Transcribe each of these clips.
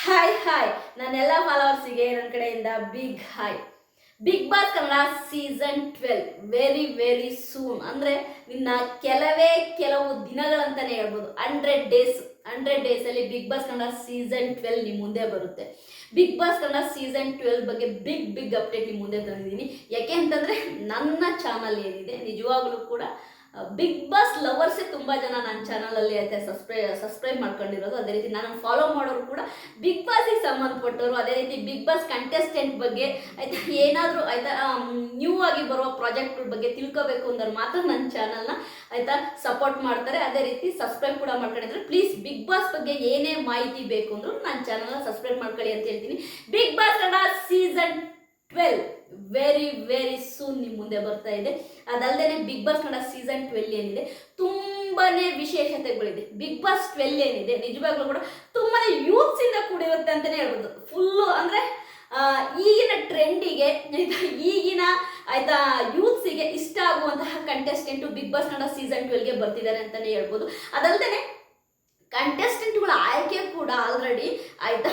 Hi ನನ್ನೆಲ್ಲ ಫಾಲೋವರ್ಸಿಗೆ ನನ್ನ ಕಡೆಯಿಂದ big hi. Big boss Kannada season 12 very very soon, ಅಂದರೆ ನಿನ್ನ ಕೆಲವು ದಿನಗಳಂತಾನೆ ಹೇಳ್ಬೋದು. 100 ಡೇಸ್ ಅಲ್ಲಿ ಬಿಗ್ ಬಾಸ್ ಕನ್ನಡ ಸೀಸನ್ 12 ನಿಮ್ಮ ಮುಂದೆ ಬರುತ್ತೆ. ಬಿಗ್ ಬಾಸ್ ಕನ್ನಡ ಸೀಸನ್ 12 ಬಗ್ಗೆ ಬಿಗ್ ಅಪ್ಡೇಟ್ ನಿಮ್ಮ ಮುಂದೆ ತಂದಿದ್ದೀನಿ. ಯಾಕೆ ಅಂತಂದರೆ ನನ್ನ ಚಾನಲ್ ಏನಿದೆ ನಿಜವಾಗ್ಲೂ ಕೂಡ ಬಿಗ್ ಬಾಸ್ ಲವರ್ಸೇ ತುಂಬ ಜನ ನನ್ನ ಚಾನಲಲ್ಲಿ ಐತೆ ಸಬ್ಸ್ಕ್ರೈಬ್ ಮಾಡ್ಕೊಂಡಿರೋದು. ಅದೇ ರೀತಿ ನಾನು ಫಾಲೋ ಮಾಡೋರು ಕೂಡ ಬಿಗ್ ಬಾಸಿಗೆ ಸಂಬಂಧಪಟ್ಟವರು. ಅದೇ ರೀತಿ ಬಿಗ್ ಬಾಸ್ ಕಂಟೆಸ್ಟೆಂಟ್ ಬಗ್ಗೆ ಆಯ್ತಾ ಏನಾದರೂ ಆಯ್ತಾ ನ್ಯೂ ಆಗಿ ಬರುವ ಪ್ರಾಜೆಕ್ಟ್ಗಳ ಬಗ್ಗೆ ತಿಳ್ಕೋಬೇಕು ಅಂದ್ರೆ ಮಾತ್ರ ನನ್ನ ಚಾನಲ್ನ ಆಯ್ತಾ ಸಪೋರ್ಟ್ ಮಾಡ್ತಾರೆ. ಅದೇ ರೀತಿ ಸಬ್ಸ್ಕ್ರೈಬ್ ಕೂಡ ಮಾಡ್ಕೊಂಡಿದ್ರೆ ಪ್ಲೀಸ್ ಬಿಗ್ ಬಾಸ್ ಬಗ್ಗೆ ಏನೇ ಮಾಹಿತಿ ಬೇಕು ಅಂದರೂ ನನ್ನ ಚಾನಲ್ನ ಸಬ್ಸ್ಕ್ರೈಬ್ ಮಾಡ್ಕೊಳ್ಳಿ ಅಂತ ಹೇಳ್ತೀನಿ. Big boss Kannada season 12 very soon ನಿಮ್ಮ ಮುಂದೆ ಬರ್ತಾ ಇದೆ. ಅದಲ್ಲದೆ ಬಿಗ್ ಬಾಸ್ ಕನ್ನಡ ಸೀಸನ್ 12 ಏನಿದೆ ತುಂಬಾನೇ ವಿಶೇಷತೆಗಳಿದೆ. ಬಿಗ್ ಬಾಸ್ 12 ಏನಿದೆ ನಿಜವಾಗ್ಲೂ ಕೂಡ ತುಂಬಾನೇ ಯೂತ್ಸ್ ಇಂದ ಕೂಡಿರುತ್ತೆ ಅಂತಾನೆ ಹೇಳ್ಬೋದು. ಫುಲ್ಲು ಅಂದ್ರೆ ಈಗಿನ ಟ್ರೆಂಡಿಗೆ ಈಗಿನ ಆಯ್ತಾ ಯೂತ್ಸಿಗೆ ಇಷ್ಟ ಆಗುವಂತಹ contestant Bigg boss Kannada season 12ಗೆ ಬರ್ತಿದ್ದಾರೆ ಅಂತಾನೆ ಹೇಳ್ಬೋದು. ಅದಲ್ಲದೆ ಕಂಟೆಸ್ಟೆಂಟ್ಗಳ ಆಯ್ಕೆ ಕೂಡ ಆಲ್ರೆಡಿ ಆಯ್ತಾ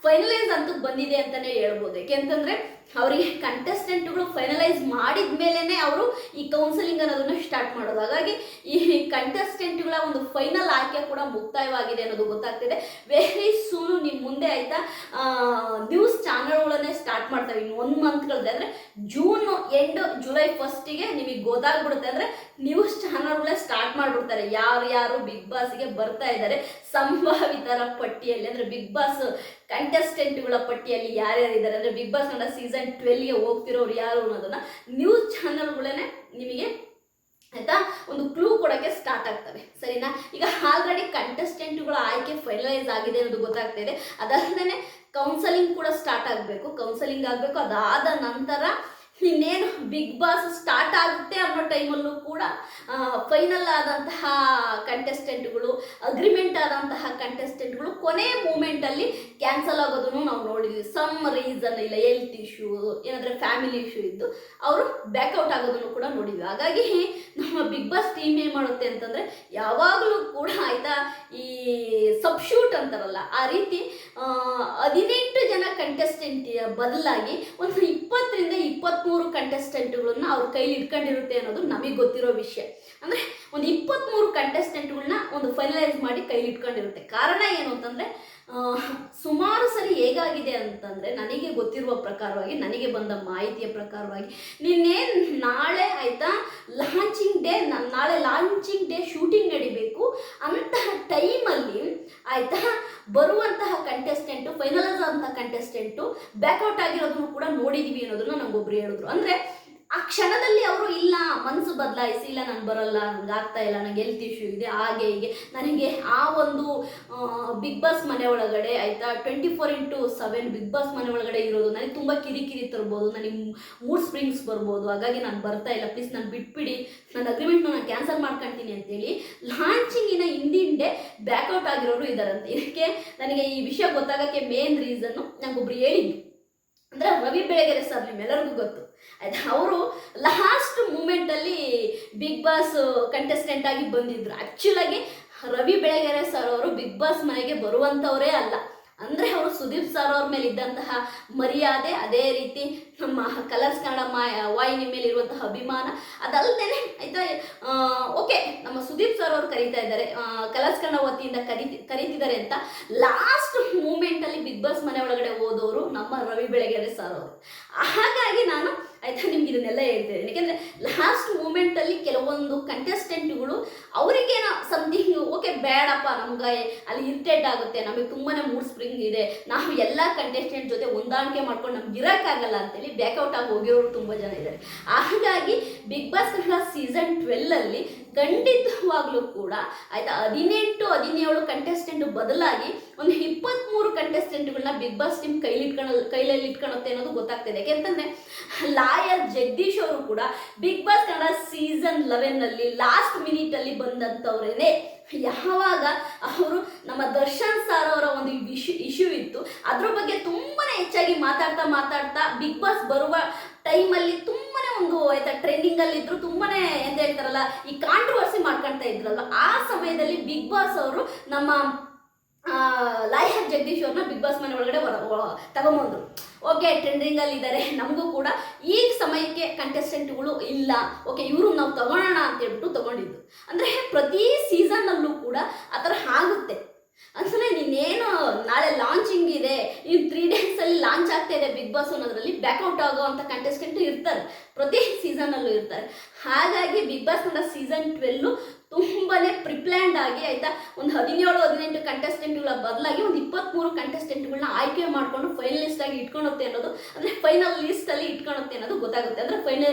ಫೈನಲೈಸ್ ಅಂತೂ ಬಂದಿದೆ ಅಂತಾನೆ ಹೇಳ್ಬೋದು. ಯಾಕೆಂತಂದ್ರೆ ಅವರಿಗೆ ಕಂಟೆಸ್ಟೆಂಟ್ಗಳು ಫೈನಲೈಸ್ ಮಾಡಿದ ಮೇಲೇ ಅವರು ಈ ಕೌನ್ಸಿಲಿಂಗ್ ಅನ್ನೋದನ್ನ ಸ್ಟಾರ್ಟ್ ಮಾಡೋದು. ಹಾಗಾಗಿ ಈ ಕಂಟೆಸ್ಟೆಂಟ್ಗಳ ಒಂದು ಫೈನಲ್ ಆಯ್ಕೆ ಕೂಡ ಮುಕ್ತಾಯವಾಗಿದೆ ಅನ್ನೋದು ಗೊತ್ತಾಗ್ತಿದೆ. ವೆರಿ ಸೂನು ನಿಮ್ಮ ಮುಂದೆ ಆಯ್ತಾ ನ್ಯೂಸ್ ಚಾನಲ್ಗಳನ್ನೇ ಸ್ಟಾರ್ಟ್ ಮಾಡ್ತವೆ. ಇನ್ನು 1 ಮಂತ್ಗಳದ್ದು ಅಂದರೆ ಜೂನ್ ಎಂಡ್ ಜುಲೈ 1ಗೆ ನಿಮಗೆ ಗೊತ್ತಾಗ್ಬಿಡುತ್ತೆ. ಅಂದರೆ ನ್ಯೂಸ್ ಚಾನಲ್ಗಳೇ ಸ್ಟಾರ್ಟ್ ಮಾಡಿಬಿಡ್ತಾರೆ ಯಾರು ಬಿಗ್ ಬಾಸ್ಗೆ ಬರ್ತಾ ಇದ್ದಾರೆ ಸಂಭಾವಿತರ ಪಟ್ಟಿಯಲ್ಲಿ, ಅಂದರೆ ಬಿಗ್ ಬಾಸ್ ಕಂಟೆಸ್ಟೆಂಟ್ಗಳ ಪಟ್ಟಿಯಲ್ಲಿ ಯಾರ್ಯಾರಿದ್ದಾರೆ, ಅಂದರೆ ಬಿಗ್ ಬಾಸ್ ಕನ್ನಡ ಸೀಸನ್ 12ಗೆ ಹೋಗ್ತಿರೋರು ಯಾರು ಅನ್ನೋದನ್ನ ನ್ಯೂಸ್ ಚಾನಲ್ಗಳೇ ನಿಮಗೆ ಆಯ್ತಾ ಒಂದು ಕ್ಲೂ ಕೊಡೋಕ್ಕೆ ಸ್ಟಾರ್ಟ್ ಆಗ್ತವೆ. ಸರಿನಾ? ಈಗ ಆಲ್ರೆಡಿ ಕಂಟೆಸ್ಟೆಂಟ್ಗಳ ಆಯ್ಕೆ ಫೈನಲೈಸ್ ಆಗಿದೆ ಅನ್ನೋದು ಗೊತ್ತಾಗ್ತಾ ಇದೆ. ಅದಲ್ಲದೆ ಕೌನ್ಸಲಿಂಗ್ ಕೂಡ ಸ್ಟಾರ್ಟ್ ಆಗಬೇಕು. ಕೌನ್ಸಲಿಂಗ್ ಆಗಬೇಕು. ಅದಾದ ನಂತರ ಇನ್ನೇನು ಬಿಗ್ ಬಾಸ್ ಸ್ಟಾರ್ಟ್ ಆಗುತ್ತೆ ಅನ್ನೋ ಟೈಮಲ್ಲೂ ಕೂಡ ಫೈನಲ್ ಆದಂತಹ ಕಂಟೆಸ್ಟೆಂಟ್ಗಳು, ಅಗ್ರಿಮೆಂಟ್ ಆದಂತಹ ಕಂಟೆಸ್ಟೆಂಟ್ಗಳು ಕೊನೆ ಮೂಮೆಂಟಲ್ಲಿ ಕ್ಯಾನ್ಸಲ್ ಆಗೋದನ್ನು ನಾವು ನೋಡಿದ್ವಿ. ಸಮ್ ರೀಸನ್ ಇಲ್ಲ, ಹೆಲ್ತ್ ಇಶ್ಯೂ ಏನಾದರೆ ಫ್ಯಾಮಿಲಿ ಇಶ್ಯೂ ಇದ್ದು ಅವರು ಬ್ಯಾಕ್ಔಟ್ ಆಗೋದನ್ನು ಕೂಡ ನೋಡಿದ್ವಿ. ಹಾಗಾಗಿ ನಮ್ಮ ಬಿಗ್ ಬಾಸ್ ಟೀಮ್ ಏನು ಮಾಡುತ್ತೆ ಅಂತಂದರೆ ಯಾವಾಗಲೂ ಕೂಡ ಆಯಿತಾ ಈ ಸಬ್ಶೂಟ್ ಅಂತಾರಲ್ಲ ಆ ರೀತಿ 18 ಜನ ಕಂಟೆಸ್ಟೆಂಟ್ ಬದಲಾಗಿ ಒಂದು 20ರಿಂದ 23 ಕಂಟೆಸ್ಟೆಂಟ್ಗಳನ್ನ ಅವ್ರ ಕೈಲಿ ಇಟ್ಕೊಂಡಿರುತ್ತೆ ಅನ್ನೋದು ನಮಗೆ ಗೊತ್ತಿರೋ ವಿಷಯ. ಅಂದರೆ ಒಂದು 23 ಕಂಟೆಸ್ಟೆಂಟ್ಗಳನ್ನ ಒಂದು ಫೈನಲೈಸ್ ಮಾಡಿ ಕೈಲಿ ಇಟ್ಕೊಂಡಿರುತ್ತೆ. ಕಾರಣ ಏನು ಅಂತಂದರೆ ಸುಮಾರು ಸರಿ ಹೇಗಾಗಿದೆ ಅಂತಂದರೆ ನನಗೆ ಗೊತ್ತಿರುವ ಪ್ರಕಾರವಾಗಿ, ನನಗೆ ಬಂದ ಮಾಹಿತಿಯ ಪ್ರಕಾರವಾಗಿ ನಾಳೆ ಆಯಿತಾ ನಾಳೆ ಲಾಂಚಿಂಗ್ ಡೇ ಶೂಟಿಂಗ್ ನಡಿಬೇಕು ಅಂತಹ ಟೈಮಲ್ಲಿ ಆಯಿತಾ ಬರುವಂತಹ ಕಂಟೆಸ್ಟೆಂಟು, ಫೈನಲೈಸ್ ಆದಂತಹ ಕಂಟೆಸ್ಟೆಂಟು ಬ್ಯಾಕ್ಔಟ್ ಆಗಿರೋದನ್ನು ಕೂಡ ನೋಡಿದ್ವಿ ಅನ್ನೋದನ್ನ ನಮಗೊಬ್ರು ಹೇಳಿದ್ರು. ಅಂದರೆ ಆ ಕ್ಷಣದಲ್ಲಿ ಅವರು ಇಲ್ಲ ಮನಸ್ಸು ಬದಲಾಯಿಸಿ, ಇಲ್ಲ ನಾನು ಬರಲ್ಲ, ನನಗೆ ಆಗ್ತಾ ಇಲ್ಲ, ನನಗೆ ಹೆಲ್ತ್ ಇಶ್ಯೂ ಇದೆ, ಹಾಗೆ ಹೀಗೆ ನನಗೆ ಆ ಒಂದು ಬಿಗ್ ಬಾಸ್ ಮನೆ ಒಳಗಡೆ ಆಯಿತಾ 24/7 ಬಿಗ್ ಬಾಸ್ ಮನೆ ಒಳಗಡೆ ಇರೋದು ನನಗೆ ತುಂಬ ಕಿರಿಕಿರಿ ತರ್ಬೋದು, ನನಗೆ ಮೂಡ್ ಸ್ಪ್ರಿಂಗ್ಸ್ ಬರ್ಬೋದು, ಹಾಗಾಗಿ ನಾನು ಬರ್ತಾ ಇಲ್ಲ, ಪ್ಲೀಸ್ ನಾನು ಬಿಟ್ಬಿಡಿ, ನನ್ನ ಅಗ್ರಿಮೆಂಟ್ನ ನಾನು ಕ್ಯಾನ್ಸಲ್ ಮಾಡ್ಕೊಳ್ತೀನಿ ಅಂತೇಳಿ ಲಾಂಚಿಂಗಿನ ಹಿಂದಿನ ಡೇ ಬ್ಯಾಕ್ಔಟ್ ಆಗಿರೋರು ಇದ್ದಾರಂತೆ. ಇದಕ್ಕೆ ನನಗೆ ಈ ವಿಷಯ ಗೊತ್ತಾಗೋಕ್ಕೆ ಮೇನ್ ರೀಸನ್ನು ನನಗೊಬ್ರು ಹೇಳಿದ್ದು. ಅಂದರೆ ರವಿ ಬೆಳಗೆರೆ ಸರ್, ನಿಮ್ಮೆಲ್ಲರಿಗೂ ಗೊತ್ತು ಆಯ್ತಾ, ಅವರು ಲಾಸ್ಟ್ ಮೂಮೆಂಟಲ್ಲಿ ಬಿಗ್ ಬಾಸ್ ಕಂಟೆಸ್ಟೆಂಟ್ ಆಗಿ ಬಂದಿದ್ರು. ಆ್ಯಕ್ಚುಲಾಗಿ ರವಿ ಬೆಳಗೆರೆ ಸರ್ ಅವರು ಬಿಗ್ ಬಾಸ್ ಮನೆಗೆ ಬರುವಂಥವರೇ ಅಲ್ಲ. ಅಂದರೆ ಅವರು ಸುದೀಪ್ ಸರ್ ಅವ್ರ ಮೇಲೆ ಇದ್ದಂತಹ ಮರ್ಯಾದೆ, ಅದೇ ರೀತಿ ನಮ್ಮ ಕಲರ್ಸ್ ಕನ್ನಡ ವಾಹಿನಿ ಮೇಲೆ ಇರುವಂತಹ ಅಭಿಮಾನ, ಅದಲ್ಲದೆ ಆಯಿತಾ ಓಕೆ ನಮ್ಮ ಸುದೀಪ್ ಸರ್ ಅವರು ಕರೀತಾ ಇದ್ದಾರೆ, ಕಲರ್ಸ್ ಕನ್ನಡ ವತಿಯಿಂದ ಕರೀತಿದ್ದಾರೆ ಅಂತ ಲಾಸ್ಟ್ ಮೂಮೆಂಟಲ್ಲಿ ಬಿಗ್ ಬಾಸ್ ಮನೆ ಒಳಗಡೆ ಹೋದವರು ನಮ್ಮ ರವಿ ಬೆಳಗೆರೆ ಸರ್ ಅವರು. ಹಾಗಾಗಿ ನಾನು ಆಯಿತಾ ನಿಮ್ಗೆ ಇದನ್ನೆಲ್ಲ ಹೇಳ್ತೇನೆ. ಯಾಕೆಂದರೆ ಲಾಸ್ಟ್ ಮೂಮೆಂಟಲ್ಲಿ ಕೆಲವೊಂದು ಕಂಟೆಸ್ಟೆಂಟ್ಗಳು ಅವರಿಗೇನೋ ಸಮಥಿಂಗ್ ಓಕೆ ಬೇಡಪ್ಪ, ನಮ್ಗೆ ಅಲ್ಲಿ ಇರಿಟೇಟ್ ಆಗುತ್ತೆ, ನಮಗೆ ತುಂಬಾ ಮೂಡ್ ಸ್ಪ್ರಿಂಗ್ ಇದೆ, ನಾವು ಎಲ್ಲ ಕಂಟೆಸ್ಟೆಂಟ್ ಜೊತೆ ಹೊಂದಾಣಿಕೆ ಮಾಡ್ಕೊಂಡು ನಮ್ಗೆ ಇರೋಕ್ಕಾಗಲ್ಲ ಅಂತೇಳಿ ಬ್ಯಾಕ್ಔಟ್ ಆಗಿ ಹೋಗಿರೋರು ತುಂಬ ಜನ ಇದ್ದಾರೆ. ಹಾಗಾಗಿ ಬಿಗ್ ಬಾಸ್ ಕನ್ನಡ ಸೀಸನ್ 12ಅಲ್ಲಿ ಖಂಡಿತವಾಗ್ಲೂ ಕೂಡ ಆಯಿತಾ 18-17 ಕಂಟೆಸ್ಟೆಂಟ್ ಬದಲಾಗಿ ಒಂದು 23 ಕಂಟೆಸ್ಟೆಂಟ್ಗಳನ್ನ ಬಿಗ್ ಬಾಸ್ ಟೀಮ್ ಕೈಯಲ್ಲಿ ಇಟ್ಕೊಳ್ಳುತ್ತೆ ಅನ್ನೋದು ಗೊತ್ತಾಗ್ತಿದೆ. ಯಾಕೆಂತಂದರೆ ಲಾಯರ್ ಜಗದೀಶ್ ಅವರು ಕೂಡ ಬಿಗ್ ಬಾಸ್ ಕನ್ನಡ ಸೀಸನ್ 11ನಲ್ಲಿ ಲಾಸ್ಟ್ ಮಿನಿಟಲ್ಲಿ ಬಂದಂಥವ್ರೇನೆ. ಯಾವಾಗ ಅವರು ನಮ್ಮ ದರ್ಶನ್ ಸರ್ ಅವರ ಒಂದು ಇಶ್ಯೂ ಇತ್ತು, ಅದ್ರ ಬಗ್ಗೆ ತುಂಬಾ ಹೆಚ್ಚಾಗಿ ಮಾತಾಡ್ತಾ ಬಿಗ್ ಬಾಸ್ ಬರುವ ಟೈಮಲ್ಲಿ ತುಂಬಾ ಒಂದು ಆಯ್ತಾ ಟ್ರೆಂಡಿಂಗಲ್ಲಿ ಇದ್ರು, ತುಂಬಾ ಎಂತ ಹೇಳ್ತಾರಲ್ಲ ಈ ಕಾಂಟ್ರವರ್ಸಿ ಮಾಡ್ಕೊಳ್ತಾ ಇದ್ರಲ್ಲ, ಆ ಸಮಯದಲ್ಲಿ ಬಿಗ್ ಬಾಸ್ ಅವರು ನಮ್ಮ ಲಾಯರ್ ಜಗದೀಶ್ ಅವ್ರನ್ನ ಬಿಗ್ ಬಾಸ್ ಮನೆ ಒಳಗಡೆ ತಗೊಂಬಂದ್ರು. ಓಕೆ, ಟ್ರೆಂಡಿಂಗಲ್ಲಿ ಇದ್ದಾರೆ, ನಮಗೂ ಕೂಡ ಈ ಸಮಯಕ್ಕೆ ಕಂಟೆಸ್ಟೆಂಟ್ಗಳು ಇಲ್ಲ, ಓಕೆ ಇವರು ನಾವು ತಗೊಳ್ಳೋಣ ಅಂತ ಹೇಳ್ಬಿಟ್ಟು ತಗೊಂಡಿದ್ದು. ಅಂದರೆ ಪ್ರತಿ ಸೀಸನ್ನಲ್ಲೂ ಕೂಡ ಆ ಥರ ಆಗುತ್ತೆ. ಅಂದರೆ ನೀನೇನು ನಾಳೆ ಲಾಂಚಿಂಗ್ ಇದೆ, ಇನ್ನು 3 ಡೇಸಲ್ಲಿ ಲಾಂಚ್ ಆಗ್ತಾ ಇದೆ ಬಿಗ್ ಬಾಸ್ ಅನ್ನೋದ್ರಲ್ಲಿ ಬ್ಯಾಕ್ಔಟ್ ಆಗೋವಂಥ ಕಂಟೆಸ್ಟೆಂಟು ಇರ್ತಾರೆ, ಪ್ರತಿ ಸೀಸನಲ್ಲೂ ಇರ್ತಾರೆ. ಹಾಗಾಗಿ ಬಿಗ್ ಬಾಸ್ ಕನ್ನಡ ಸೀಸನ್ 12 ತುಂಬಾ ಪ್ರಿಪ್ಲ್ಯಾಂಡ್ ಆಗಿ ಆಯಿತಾ, ಒಂದು 17-18 ಕಂಟೆಸ್ಟೆಂಟ್ಗಳ ಬದಲಾಗಿ ಒಂದು 23 ಕಂಟೆಸ್ಟೆಂಟ್ಗಳನ್ನ ಆಯ್ಕೆ ಮಾಡಿಕೊಂಡು ಫೈನಲಿಸ್ಟ್ ಆಗಿ ಇಟ್ಕೊಳುತ್ತೆ ಅನ್ನೋದು, ಅಂದರೆ ಫೈನಲ್ ಲಿಸ್ಟಲ್ಲಿ ಇಟ್ಕೊಳುತ್ತೆ ಅನ್ನೋದು ಗೊತ್ತಾಗುತ್ತೆ. ಅಂದರೆ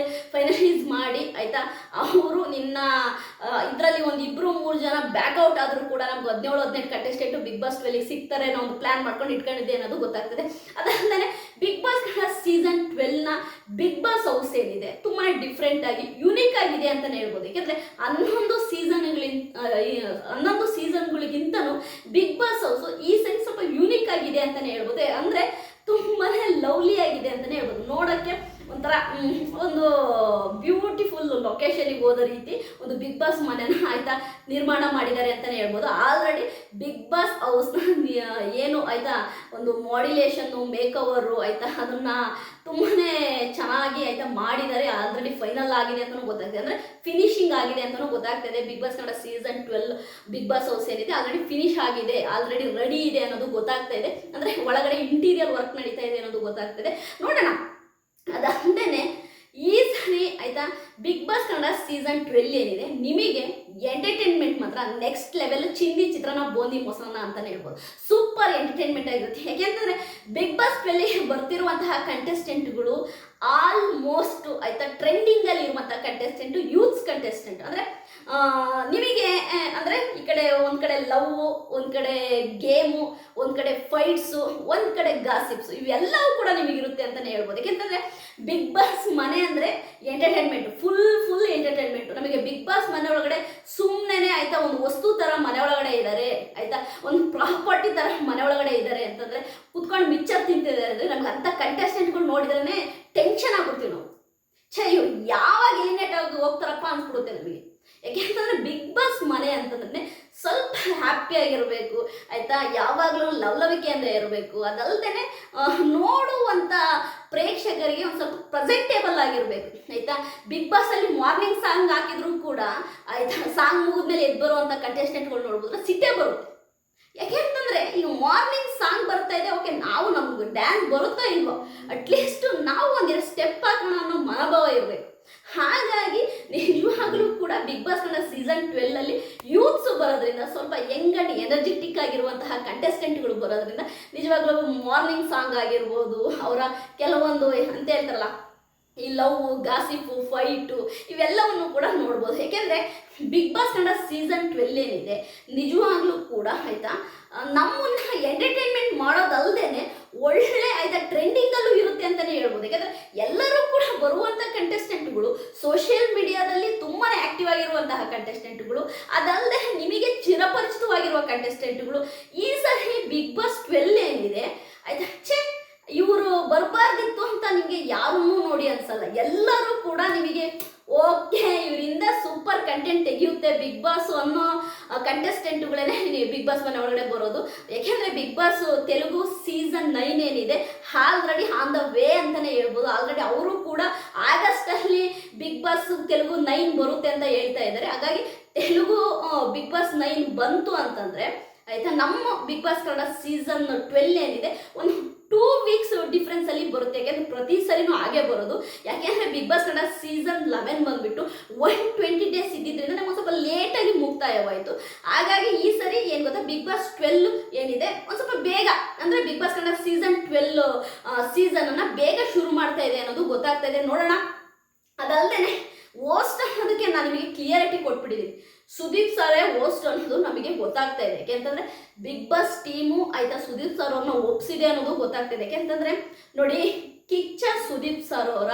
ಫೈನಲೈಸ್ ಮಾಡಿ ಆಯಿತಾ, ಅವರು ನಿನ್ನ ಇದರಲ್ಲಿ ಒಂದು 2-3 ಜನ ಬ್ಯಾಕ್ಔಟ್ ಆದರೂ ಕೂಡ ನಮ್ಗೆ 17-18 ಕಂಟೆಸ್ಟೆಂಟು ಬಿಗ್ ಬಾಸ್ 12 ಸಿಗ್ತಾರೆ ಅನ್ನೋ ಒಂದು ಪ್ಲ್ಯಾನ್ ಮಾಡ್ಕೊಂಡು ಇಟ್ಕೊಂಡಿದ್ದೆ ಅನ್ನೋದು ಗೊತ್ತಾಗ್ತದೆ. ಅದಲ್ಲದೆ ಬಿಗ್ ಬಾಸ್ ಕನ್ನಡ ಸೀಸನ್ 12ನ ಬಿಗ್ ಬಾಸ್ ಹೌಸ್ ಏನಿದೆ ತುಂಬಾ ಡಿಫ್ರೆಂಟ್ ಆಗಿ ಯುನೀಕ್ ಆಗಿದೆ ಅಂತಲೇ ಹೇಳ್ಬೋದು. ಯಾಕೆಂದರೆ 11 ಸೀಸನ್ಗಳಿಗಿಂತನೂ ಬಿಗ್ ಬಾಸ್ ಹೌಸು ಈ ಸರಿ ಸ್ವಲ್ಪ ಯೂನಿಕ್ ಆಗಿದೆ ಅಂತಲೇ ಹೇಳ್ಬೋದು. ಅಂದರೆ ತುಂಬಾ ಲವ್ಲಿ ಆಗಿದೆ ಅಂತಲೇ ಹೇಳ್ಬೋದು. ನೋಡೋಕ್ಕೆ ಒಂಥರ ಒಂದು ಬ್ಯೂಟಿಫುಲ್ ಲೊಕೇಶನಿಗೆ ಹೋದ ರೀತಿ ಒಂದು ಬಿಗ್ ಬಾಸ್ ಮನೆನ ಆಯಿತಾ ನಿರ್ಮಾಣ ಮಾಡಿದ್ದಾರೆ ಅಂತಲೇ ಹೇಳ್ಬೋದು. ಆಲ್ರೆಡಿ ಬಿಗ್ ಬಾಸ್ ಹೌಸ್ನ ಏನು ಆಯಿತಾ ಒಂದು ಮಾಡ್ಯುಲೇಷನ್ನು ಮೇಕವರು ಆಯಿತಾ ಅದನ್ನು ತುಂಬಾ ಚೆನ್ನಾಗಿ ಆಯಿತಾ ಮಾಡಿದ್ದಾರೆ. ಆಲ್ರೆಡಿ ಫೈನಲ್ ಆಗಿದೆ ಅಂತಲೂ ಗೊತ್ತಾಗ್ತದೆ, ಅಂದರೆ ಫಿನಿಶಿಂಗ್ ಆಗಿದೆ ಅಂತಲೂ ಗೊತ್ತಾಗ್ತದೆ. Big boss Kannada season 12 big boss house ಏನಿದೆ ಆಲ್ರೆಡಿ ಫಿನಿಶ್ ಆಗಿದೆ, ಆಲ್ರೆಡಿ ರೆಡಿ ಇದೆ ಅನ್ನೋದು ಗೊತ್ತಾಗ್ತಾ ಇದೆ. ಅಂದರೆ ಒಳಗಡೆ ಇಂಟೀರಿಯರ್ ವರ್ಕ್ ನಡೀತಾ ಇದೆ ಅನ್ನೋದು ಗೊತ್ತಾಗ್ತದೆ. ನೋಡೋಣ. ಅದಲ್ಲದೆ ಈ ಸರಿ ಆಯಿತಾ ಬಿಗ್ ಬಾಸ್ ಕನ್ನಡ ಸೀಸನ್ 12 ಏನಿದೆ ನಿಮಗೆ ಎಂಟರ್ಟೈನ್ಮೆಂಟ್ ಮಾತ್ರ ನೆಕ್ಸ್ಟ್ ಲೆವೆಲ್, ಚಿಂದಿ ಚಿತ್ರಾನ್ನ ಬೋಂದಿ ಮೊಸರನ್ನ ಅಂತಲೇ ಹೇಳ್ಬೋದು. ಸೂಪರ್ ಎಂಟರ್ಟೈನ್ಮೆಂಟ್ ಆಗಿರುತ್ತೆ. ಯಾಕೆಂತಂದರೆ ಬಿಗ್ ಬಾಸ್ 12 ಬರ್ತಿರುವಂತಹ ಕಂಟೆಸ್ಟೆಂಟ್ಗಳು ಆಲ್ಮೋಸ್ಟ್ ಆಯಿತಾ ಟ್ರೆಂಡಿಂಗಲ್ಲಿ ಇರುವಂಥ ಕಂಟೆಸ್ಟೆಂಟು ಯೂತ್ಸ್ ಕಂಟೆಸ್ಟೆಂಟ್. ಅಂದರೆ ನಿಮಗೆ ಅಂದರೆ ಈ ಕಡೆ ಒಂದು ಕಡೆ ಲವ್, ಒಂದು ಕಡೆ ಗೇಮು, ಒಂದು ಕಡೆ ಫೈಟ್ಸು, ಒಂದು ಕಡೆ ಗಾಸಿಪ್ಸು, ಇವೆಲ್ಲವೂ ಕೂಡ ನಿಮಗಿರುತ್ತೆ ಅಂತಲೇ ಹೇಳ್ಬೋದು. ಯಾಕೆಂತಂದರೆ ಬಿಗ್ ಬಾಸ್ ಮನೆ ಅಂದರೆ ಎಂಟರ್ಟೈನ್ಮೆಂಟು, ಫುಲ್ ಎಂಟರ್ಟೈನ್ಮೆಂಟು. ನಮಗೆ ಬಿಗ್ ಬಾಸ್ ಮನೆ ಒಳಗಡೆ ಸುಮ್ಮನೆ ಆಯಿತಾ ಒಂದು ವಸ್ತು ಥರ ಮನೆ ಒಳಗಡೆ ಇದ್ದಾರೆ ಆಯಿತಾ, ಒಂದು ಪ್ರಾಪರ್ಟಿ ಥರ ಮನೆ ಒಳಗಡೆ ಇದ್ದಾರೆ ಅಂತಂದರೆ ಕುತ್ಕೊಂಡು ಮಿಚ್ಚರ್ ತಿಂತಿದ್ದಾರೆ ಅಂದರೆ ನಮ್ಗೆ ಅಂಥ ಕಂಟೆಸ್ಟೆಂಟ್ಗಳು ನೋಡಿದ್ರೇ ಟೆನ್ಷನ್ ಆಗ್ಬಿಡ್ತೀವಿ ನಾವು. ಇವ್ರು ಯಾವಾಗ ಎಲಿಮಿನೇಟ್ ಆಗಿ ಹೋಗ್ತಾರಪ್ಪ ಅನ್ಸ್ಬಿಡುತ್ತೆ ನಮಗೆ. ಯಾಕೆಂತಂದರೆ ಬಿಗ್ ಬಾಸ್ ಮನೆ ಅಂತಂದ್ರೆ ಸ್ವಲ್ಪ ಹ್ಯಾಪಿಯಾಗಿರಬೇಕು ಆಯಿತಾ, ಯಾವಾಗಲೂ ಲವಲವಿಕೆಯಿಂದ ಇರಬೇಕು. ಅದಲ್ಲದೆ ನೋಡುವಂಥ ಪ್ರೇಕ್ಷಕರಿಗೆ ಒಂದು ಸ್ವಲ್ಪ ಪ್ರೆಸೆಂಟೇಬಲ್ ಆಗಿರಬೇಕು ಆಯಿತಾ. ಬಿಗ್ ಬಾಸಲ್ಲಿ ಮಾರ್ನಿಂಗ್ ಸಾಂಗ್ ಹಾಕಿದ್ರು ಕೂಡ ಆಯಿತಾ, ಸಾಂಗ್ ಮುಗಿದ್ಮೇಲೆ ಎದ್ದು ಬರುವಂಥ ಕಂಟೆಸ್ಟೆಂಟ್ಗಳು ನೋಡ್ಬೋದ್ರೆ ಸಿಟ್ಟೇ ಬರುತ್ತೆ. ಯಾಕೆಂತಂದರೆ ಈಗ ಮಾರ್ನಿಂಗ್ ಸಾಂಗ್ ಬರ್ತಾ ಇದೆ, ಓಕೆ ನಾವು ನಮ್ಗೆ ಡ್ಯಾನ್ಸ್ ಬರುತ್ತಾ ಇಲ್ವೋ, ಅಟ್ಲೀಸ್ಟ್ ನಾವು ಒಂದೆರಡು ಸ್ಟೆಪ್ ಹಾಕೋಣ ಅನ್ನೋ ಮನೋಭಾವ ಇರಬೇಕು. ಹಾಗಾಗಿ ನಿಜವಾಗಲೂ ಕೂಡ big boss Kannada season 12 youths ಬರೋದ್ರಿಂದ, ಸ್ವಲ್ಪ ಯಂಗ್ ಆ್ಯಂಡ್ ಎನರ್ಜೆಟಿಕ್ ಆಗಿರುವಂತಹ ಕಂಟೆಸ್ಟೆಂಟ್ಗಳು ಬರೋದ್ರಿಂದ ನಿಜವಾಗ್ಲೂ ಮಾರ್ನಿಂಗ್ ಸಾಂಗ್ ಆಗಿರ್ಬೋದು, ಅವರ ಕೆಲವೊಂದು ಅಂತ ಹೇಳ್ತಾರಲ್ಲ ಈ ಲವ್, ಗಾಸಿಪು, ಫೈಟು ಇವೆಲ್ಲವನ್ನು ಕೂಡ ನೋಡ್ಬೋದು. ಏಕೆಂದರೆ ಬಿಗ್ ಬಾಸ್ ಕನ್ನಡ ಸೀಸನ್ 12 ಏನಿದೆ ನಿಜವಾಗ್ಲೂ ಕೂಡ ಆಯಿತಾ ನಮ್ಮನ್ನ ಎಂಟರ್ಟೈನ್ಮೆಂಟ್ ಮಾಡೋದಲ್ಲದೆ ಒಳ್ಳೆ ಆಯಿತಾ ಟ್ರೆಂಡಿಂಗಲ್ಲೂ ಇರುತ್ತೆ ಅಂತಲೇ ಹೇಳ್ಬೋದು. ಯಾಕಂದರೆ ಎಲ್ಲರೂ ಕೂಡ ಬರುವಂಥ ಕಂಟೆಸ್ಟೆಂಟ್ಗಳು ಸೋಷಿಯಲ್ ಮೀಡಿಯಾದಲ್ಲಿ ತುಂಬಾ ಆ್ಯಕ್ಟಿವ್ ಆಗಿರುವಂತಹ ಕಂಟೆಸ್ಟೆಂಟ್ಗಳು, ಅದಲ್ಲದೆ ನಿಮಗೆ ಚಿರಪರಿಚಿತವಾಗಿರುವ ಕಂಟೆಸ್ಟೆಂಟ್ಗಳು. ಈ ಸರಿ ಬಿಗ್ ಬಾಸ್ 12 ಏನಿದೆ ಆಯಿತಾ, ಇವರು ಬರಬಾರ್ದಿತ್ತು ಅಂತ ನಿಮಗೆ ಯಾರನ್ನೂ ನೋಡಿ ಅನ್ಸಲ್ಲ. ಎಲ್ಲರೂ ಕೂಡ ನಿಮಗೆ ಓಕೆ ಇವರಿಂದ ಸೂಪರ್ ಕಂಟೆಂಟ್ ತೆಗೆಯುತ್ತೆ ಬಿಗ್ ಬಾಸ್ ಅನ್ನೋ ಕಂಟೆಸ್ಟೆಂಟ್ಗಳೇ ಬಿಗ್ ಬಾಸ್ ಮನೆ ಒಳಗಡೆ ಬರೋದು. ಯಾಕೆಂದರೆ ಬಿಗ್ ಬಾಸ್ ತೆಲುಗು ಸೀಸನ್ 9 ಏನಿದೆ ಆಲ್ರೆಡಿ ಆನ್ ದ ವೇ ಅಂತಲೇ ಹೇಳ್ಬೋದು. ಆಲ್ರೆಡಿ ಅವರು ಕೂಡ ಆಗಸ್ಟಲ್ಲಿ ಬಿಗ್ ಬಾಸ್ ತೆಲುಗು 9 ಬರುತ್ತೆ ಅಂತ ಹೇಳ್ತಾ ಇದ್ದಾರೆ. ಹಾಗಾಗಿ ತೆಲುಗು ಬಿಗ್ ಬಾಸ್ 9 ಬಂತು ಅಂತಂದರೆ ಆಯಿತಾ ನಮ್ಮ ಬಿಗ್ ಬಾಸ್ ಕನ್ನಡ ಸೀಸನ್ 12 ಏನಿದೆ ಒಂದು 2 ವೀಕ್ಸ್ ಡಿಫ್ರೆನ್ಸಲ್ಲಿ ಬರುತ್ತೆ. ಯಾಕೆಂದರೆ ಪ್ರತಿ ಸರಿನೂ ಹಾಗೆ ಬರೋದು. ಯಾಕೆಂದರೆ ಬಿಗ್ ಬಾಸ್ ಕನ್ನಡ ಸೀಸನ್ 11 ಬಂದುಬಿಟ್ಟು 120 ಡೇಸ್ ಇದ್ದಿದ್ದರಿಂದ ನಮಗೆ ಸ್ವಲ್ಪ ಲೇಟಾಗಿ ಮುಕ್ತಾಯವಾಯಿತು. ಹಾಗಾಗಿ ಈ ಸರಿ ಏನು ಗೊತ್ತಾ, ಬಿಗ್ ಬಾಸ್ 12 ಏನಿದೆ ಒಂದು ಸ್ವಲ್ಪ ಬೇಗ, ಅಂದರೆ ಬಿಗ್ ಬಾಸ್ ಕನ್ನಡ ಸೀಸನ್ 12 ಸೀಸನನ್ನು ಬೇಗ ಶುರು ಮಾಡ್ತಾ ಇದೆ ಅನ್ನೋದು ಗೊತ್ತಾಗ್ತಾ ಇದೆ. ನೋಡೋಣ. ಅದಲ್ಲದೆ ಹೋಸ್ಟ್ ಅನ್ನೋದಕ್ಕೆ ನಾನು ನಿಮಗೆ ಕ್ಲಿಯರಿಟಿ ಕೊಟ್ಬಿಟ್ಟಿದ್ದೀನಿ. ಸುದೀಪ್ ಸರೇ ಹೋಸ್ಟ್ ಅನ್ನೋದು ನಮಗೆ ಗೊತ್ತಾಗ್ತಾ ಇದೆ. ಯಾಕೆಂತಂದರೆ ಬಿಗ್ ಬಾಸ್ ಟೀಮು ಆಯಿತಾ ಸುದೀಪ್ ಸರ್ ಅವ್ರನ್ನ ಒಪ್ಪಿಸಿದೆ ಅನ್ನೋದು ಗೊತ್ತಾಗ್ತಾ ಇದೆ. ಯಾಕೆಂತಂದರೆ ನೋಡಿ, ಕಿಚ್ಚ ಸುದೀಪ್ ಸರ್ ಅವರ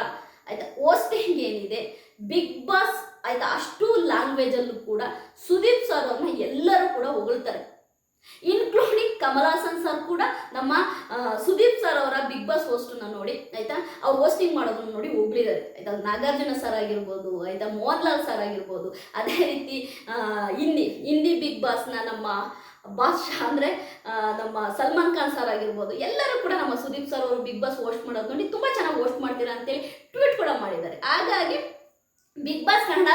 ಆಯಿತಾ ಹೋಸ್ಟಿಂಗ್ ಏನಿದೆ ಬಿಗ್ ಬಾಸ್ ಆಯಿತಾ ಅಷ್ಟು ಲ್ಯಾಂಗ್ವೇಜಲ್ಲೂ ಕೂಡ ಸುದೀಪ್ ಸರ್ ಅವ್ರನ್ನ ಎಲ್ಲರೂ ಕೂಡ ಹೊಗಳ್ತಾರೆ. ಇನ್ಕ್ಲೂಡಿಂಗ್ ಕಮಲ್ ಹಾಸನ್ ಸರ್ ಕೂಡ ನಮ್ಮ ಸುದೀಪ್ ಸರ್ ಅವರ ಬಿಗ್ ಬಾಸ್ ಹೋಸ್ಟನ್ನ ನೋಡಿ ಆಯಿತಾ ಅವ್ರು ಹೋಸ್ಟಿಂಗ್ ಮಾಡೋದನ್ನು ನೋಡಿ ಹೋಗ್ಲಿದ್ದಾರೆ ಆಯಿತಾ. ನಾಗಾರ್ಜುನ ಸರ್ ಆಗಿರ್ಬೋದು ಆಯಿತಾ, ಮೋಹನ್ ಲಾಲ್ ಸರ್ ಆಗಿರ್ಬೋದು, ಅದೇ ರೀತಿ ಹಿಂದಿ ಬಿಗ್ ಬಾಸ್ನ ನಮ್ಮ ಬಾದ್ಶಾ ಅಂದರೆ ನಮ್ಮ ಸಲ್ಮಾನ್ ಖಾನ್ ಸರ್ ಆಗಿರ್ಬೋದು, ಎಲ್ಲರೂ ಕೂಡ ನಮ್ಮ ಸುದೀಪ್ ಸರ್ ಅವರು ಬಿಗ್ ಬಾಸ್ ಹೋಸ್ಟ್ ಮಾಡೋದು ನೋಡಿ ತುಂಬ ಚೆನ್ನಾಗಿ ಹೋಸ್ಟ್ ಮಾಡ್ತೀರಾ ಅಂತೇಳಿ ಟ್ವೀಟ್ ಕೂಡ ಮಾಡಿದ್ದಾರೆ. ಹಾಗಾಗಿ ಬಿಗ್ ಬಾಸ್ ಕನ್ನಡ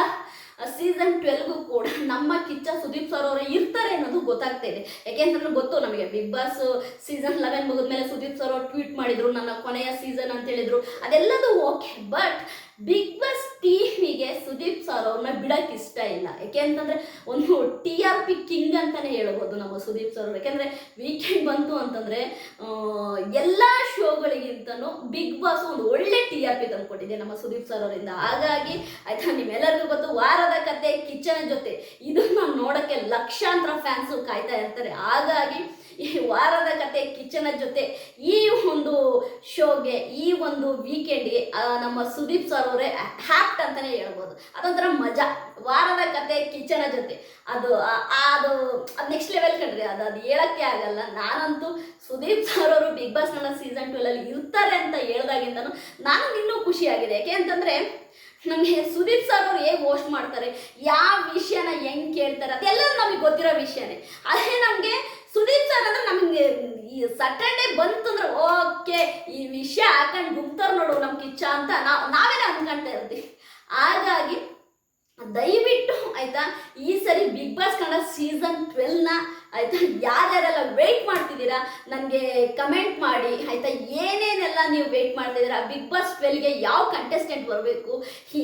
ಸೀಸನ್ 12ಗೂ ಕೂಡ ನಮ್ಮ ಕಿಚ್ಚ ಸುದೀಪ್ ಸರ್ ಅವರು ಇರ್ತಾರೆ ಅನ್ನೋದು ಗೊತ್ತಾಗ್ತಾ ಇದೆ. ಯಾಕೆಂತಂದ್ರೆ ಗೊತ್ತು ನಮಗೆ ಬಿಗ್ ಬಾಸ್ ಸೀಸನ್ 11 ಮುಗಿದ್ಮೇಲೆ ಸುದೀಪ್ ಸರ್ ಅವರು ಟ್ವೀಟ್ ಮಾಡಿದ್ರು ನನ್ನ ಕೊನೆಯ ಸೀಸನ್ ಅಂತ ಹೇಳಿದ್ರು, ಅದೆಲ್ಲದೂ ಓಕೆ. ಬಟ್ ಬಿಗ್ ಬಾಸ್ ಟೀಮಿಗೆ ಸುದೀಪ್ ಸರ್ ಅವ್ರನ್ನ ಬಿಡಕ್ಕೆ ಇಷ್ಟ ಇಲ್ಲ. ಯಾಕೆಂತಂದ್ರೆ ಒಂದು TRP ಕಿಂಗ್ ಅಂತಾನೆ ಹೇಳ್ಬೋದು ನಮ್ಮ ಸುದೀಪ್ ಸರ್ ಅವರು. ಯಾಕೆಂದ್ರೆ ವೀಕೆಂಡ್ ಬಂತು ಅಂತಂದ್ರೆ ಎಲ್ಲ ಶೋಗಳಿಗಿಂತನೂ ಬಿಗ್ ಬಾಸ್ ಒಂದು ಒಳ್ಳೆ TRP ತಂದುಕೊಟ್ಟಿದೆ ನಮ್ಮ ಸುದೀಪ್ ಸರ್ ಅವರಿಂದ. ಹಾಗಾಗಿ ಆಯ್ತಾ, ನಿಮ್ಮೆಲ್ಲರಿಗೂ ಗೊತ್ತು ವಾರದ ಕತೆ ಕಿಚ್ಚನ ಜೊತೆ, ಇದನ್ನ ನೋಡಕ್ಕೆ ಲಕ್ಷಾಂತರ ಫ್ಯಾನ್ಸು ಕಾಯ್ತಾ ಇರ್ತಾರೆ. ಹಾಗಾಗಿ ಈ ವಾರದ ಕತೆ ಕಿಚ್ಚನ ಜೊತೆ ಈ ಒಂದು ಶೋಗೆ, ಈ ಒಂದು ವೀಕೆಂಡ್ಗೆ ನಮ್ಮ ಸುದೀಪ್ ಸರ್ ಅವರೇ ಹ್ಯಾಪ್ಟ್ ಅಂತಲೇ ಹೇಳ್ಬೋದು. ಅದೊಂಥರ ಮಜಾ. ವಾರದ ಕತೆ ಕಿಚ್ಚನ ಜೊತೆ ಅದು ನೆಕ್ಸ್ಟ್ ಲೆವೆಲ್ ಕಂಡ್ರಿ. ಅದು ಹೇಳಕ್ಕೆ ಆಗಲ್ಲ. ನಾನಂತೂ ಸುದೀಪ್ ಸರ್ ಅವರು ಬಿಗ್ ಬಾಸ್ ನನ್ನ ಸೀಸನ್ 12 ಇರ್ತಾರೆ ಅಂತ ಹೇಳ್ದಾಗಿಂದನೂ ನಾನು ಇನ್ನೂ ಖುಷಿಯಾಗಿದೆ. ಯಾಕೆ ಅಂತಂದರೆ ನಮಗೆ ಸುದೀಪ್ ಸರ್ ಅವರು ಹೇಗೆ ಹೋಸ್ಟ್ ಮಾಡ್ತಾರೆ, ಯಾವ ವಿಷಯನ ಹೆಂಗೆ ಕೇಳ್ತಾರೆ, ಅದೆಲ್ಲರೂ ನಮಗೆ ಗೊತ್ತಿರೋ ವಿಷಯನೇ. ಅದೇ ನಮಗೆ ಸುದೀಪ್ ಸರ್ ಅಂದ್ರೆ ನಮಗೆ ಈ ಸ್ಯಾಟರ್ಡೇ ಬಂತು ಅಂದ್ರೆ ಓಕೆ, ಈ ವಿಷಯ ಹಾಕೊಂಡು ಗುಪ್ತಾರೆ ನೋಡು ನಮ್ಮ ಕಿಚ್ಚ ಅಂತ ನಾವೇನೇ ಅನ್ಕೊಂತ ಇರ್ತೀವಿ. ಹಾಗಾಗಿ ದಯವಿಟ್ಟು ಆಯ್ತಾ, ಈ ಸರಿ ಬಿಗ್ ಬಾಸ್ ಕನ್ನಡ ಸೀಸನ್ 12ನ ಆಯ್ತಾ ಯಾರ್ಯಾರೆಲ್ಲ ವೆಯ್ಟ್ ಮಾಡ್ತಿದ್ದೀರಾ ನನಗೆ ಕಮೆಂಟ್ ಮಾಡಿ ಆಯ್ತಾ. ಏನೇನೆಲ್ಲ ನೀವು ವೆಯ್ಟ್ ಮಾಡ್ತಿದ್ದೀರಾ, ಬಿಗ್ ಬಾಸ್ 12ಗೆ ಯಾವ ಕಂಟೆಸ್ಟೆಂಟ್ ಬರಬೇಕು,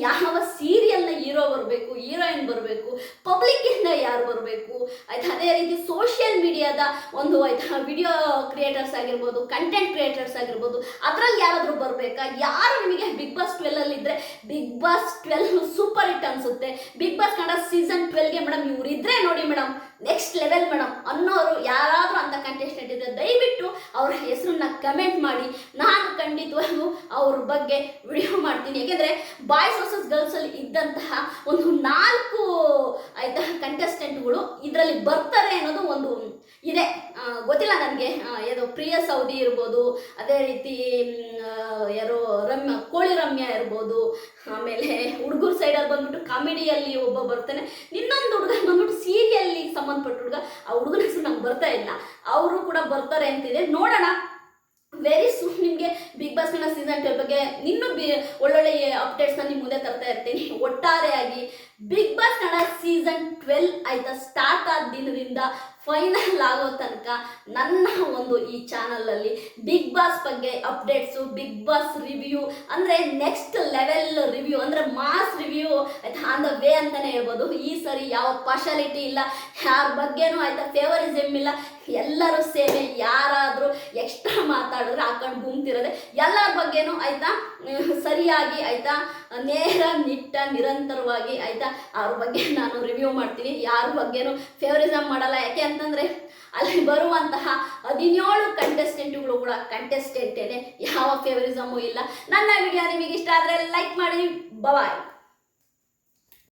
ಯಾವ ಸೀರಿಯಲ್ನ ಹೀರೋ ಬರಬೇಕು, ಹೀರೋಯಿನ್ ಬರಬೇಕು, ಪಬ್ಲಿಕ್ಕಿಂದ ಯಾರು ಬರಬೇಕು ಆಯ್ತಾ. ಅದೇ ರೀತಿ ಸೋಷಿಯಲ್ ಮೀಡಿಯಾದ ಒಂದು ಆಯ್ತಾ ವಿಡಿಯೋ ಕ್ರಿಯೇಟರ್ಸ್ ಆಗಿರ್ಬೋದು, ಕಂಟೆಂಟ್ ಕ್ರಿಯೇಟರ್ಸ್ ಆಗಿರ್ಬೋದು, ಅದರಲ್ಲಿ ಯಾರಾದರೂ ಬರಬೇಕಾ, ಯಾರು ನಿಮಗೆ ಬಿಗ್ ಬಾಸ್ 12 ಇದ್ದರೆ ಬಿಗ್ ಬಾಸ್ 12 ಸೂಪರ್ ಹಿಟ್ ಅನಿಸುತ್ತೆ, ಬಿಗ್ ಬಾಸ್ ಕನ್ನಡ ಸೀಸನ್ 12ಗೆ ಮೇಡಮ್ ಇವ್ರು ಇದ್ರೆ ನೋಡಿ ಮೇಡಮ್ ನೆಕ್ಸ್ಟ್ ಲೆವೆಲ್ ಮೇಡಮ್ ಅನ್ನೋರು ಯಾರಾದರೂ ಅಂತ ಕಂಟೆಸ್ಟೆಂಟ್ ಇದ್ದರೆ ದಯವಿಟ್ಟು ಅವ್ರ ಹೆಸರನ್ನ ಕಮೆಂಟ್ ಮಾಡಿ. ನಾನು ಖಂಡಿತವಾಗೂ ಅವ್ರ ಬಗ್ಗೆ ವಿಡಿಯೋ ಮಾಡ್ತೀನಿ. ಯಾಕೆಂದರೆ ಬಾಯ್ಸ್ ವರ್ಸಸ್ ಗರ್ಲ್ಸಲ್ಲಿ ಇದ್ದಂತಹ ಒಂದು 4 ಆಯ್ತಾ ಕಂಟೆಸ್ಟೆಂಟ್ಗಳು ಇದರಲ್ಲಿ ಬರ್ತಾರೆ ಅನ್ನೋದು ಒಂದು ಇದೆ. ಗೊತ್ತಿಲ್ಲ ನನಗೆ, ಏನೋ ಪ್ರಿಯ ಸೌದಿ ಇರ್ಬೋದು, ಅದೇ ರೀತಿ ಯಾರೋ ಕೋಳಿ ರಮ್ಯಾ ಇರ್ಬೋದು, ಆಮೇಲೆ ಹುಡುಗರ ಸೈಡಲ್ಲಿ ಬಂದ್ಬಿಟ್ಟು ಕಾಮಿಡಿಯಲ್ಲಿ ಒಬ್ಬ ಬರ್ತಾನೆ, ಇನ್ನೊಂದು ಹುಡುಗ ಬಂದ್ಬಿಟ್ಟು ಸೀರಿಯಲ್ಗೆ ಸಂಬಂಧಪಟ್ಟ ಹುಡುಗ, ಆ ಹುಡುಗನ ಹೆಸರು ನಂಗೆ ಬರ್ತಾ ಇಲ್ಲ, ಅವರು ಕೂಡ ಬರ್ತಾರೆ ಅಂತಿದೆ. ನೋಡೋಣ, ವೆರಿ ಸೂನ್ ನಿಮಗೆ ಬಿಗ್ ಬಾಸ್ ಕನ್ನಡ ಸೀಸನ್ 12 ಬಗ್ಗೆ ಇನ್ನೂ ಒಳ್ಳೊಳ್ಳೆ ಅಪ್ಡೇಟ್ಸ್ನ ನಿಮ್ಮ ಮುಂದೆ ತರ್ತಾ ಇರ್ತೀನಿ. ಒಟ್ಟಾರೆಯಾಗಿ ಬಿಗ್ ಬಾಸ್ ಕನ್ನಡ ಸೀಸನ್ 12 ಆಯ್ತಾ ಸ್ಟಾರ್ಟ್ ಆದ ದಿನದಿಂದ ಫೈನಲ್ ಆಗೋ ತನಕ ನನ್ನ ಒಂದು ಈ ಚಾನಲಲ್ಲಿ ಬಿಗ್ ಬಾಸ್ ಬಗ್ಗೆ ಅಪ್ಡೇಟ್ಸು, ಬಿಗ್ ಬಾಸ್ ರಿವ್ಯೂ ಅಂದರೆ ನೆಕ್ಸ್ಟ್ ಲೆವೆಲ್ ರಿವ್ಯೂ ಅಂದರೆ ಮಾಸ್ ರಿವ್ಯೂ ಆಯ್ತಾ ಆನ್ ದ ವೇ ಅಂತಲೇ ಹೇಳ್ಬೋದು. ಈ ಸರಿ ಯಾವ ಪಾರ್ಶಾಲಿಟಿ ಇಲ್ಲ, ಯಾರ ಬಗ್ಗೆನೂ ಆಯ್ತಾ ಫೇವರಿಸಮ್ ಇಲ್ಲ, ಎಲ್ಲರೂ ಸೇವೆ. ಯಾರಾದರೂ ಎಕ್ಸ್ಟ್ರಾ ಮಾತಾಡಿದ್ರೆ ಹಾಕೊಂಡು ಗುಮ್ತಿರೋದೆ, ಎಲ್ಲರ ಬಗ್ಗೆನೂ ಆಯ್ತಾ ಸರಿಯಾಗಿ ಆಯ್ತಾ ನೇರ ನಿಟ್ಟ ನಿರಂತರವಾಗಿ ಆಯ್ತಾ ಅವ್ರ ಬಗ್ಗೆ ನಾನು ರಿವ್ಯೂ ಮಾಡ್ತೀನಿ. ಯಾರ ಬಗ್ಗೆನೂ ಫೇವರಿಸಮ್ ಮಾಡಲ್ಲ. ಯಾಕೆ ಅಂತಂದರೆ ಅಲ್ಲಿ ಬರುವಂತಹ 17 ಕಂಟೆಸ್ಟೆಂಟ್ಗಳು ಕೂಡ ಕಂಟೆಸ್ಟೆಂಟೇನೆ, ಯಾವ ಫೇವರಿಸಮು ಇಲ್ಲ. ನನ್ನ ವಿಡಿಯೋ ನಿಮಗೆ ಇಷ್ಟ ಆದರೆ ಲೈಕ್ ಮಾಡಿ. ಬಾಯ್.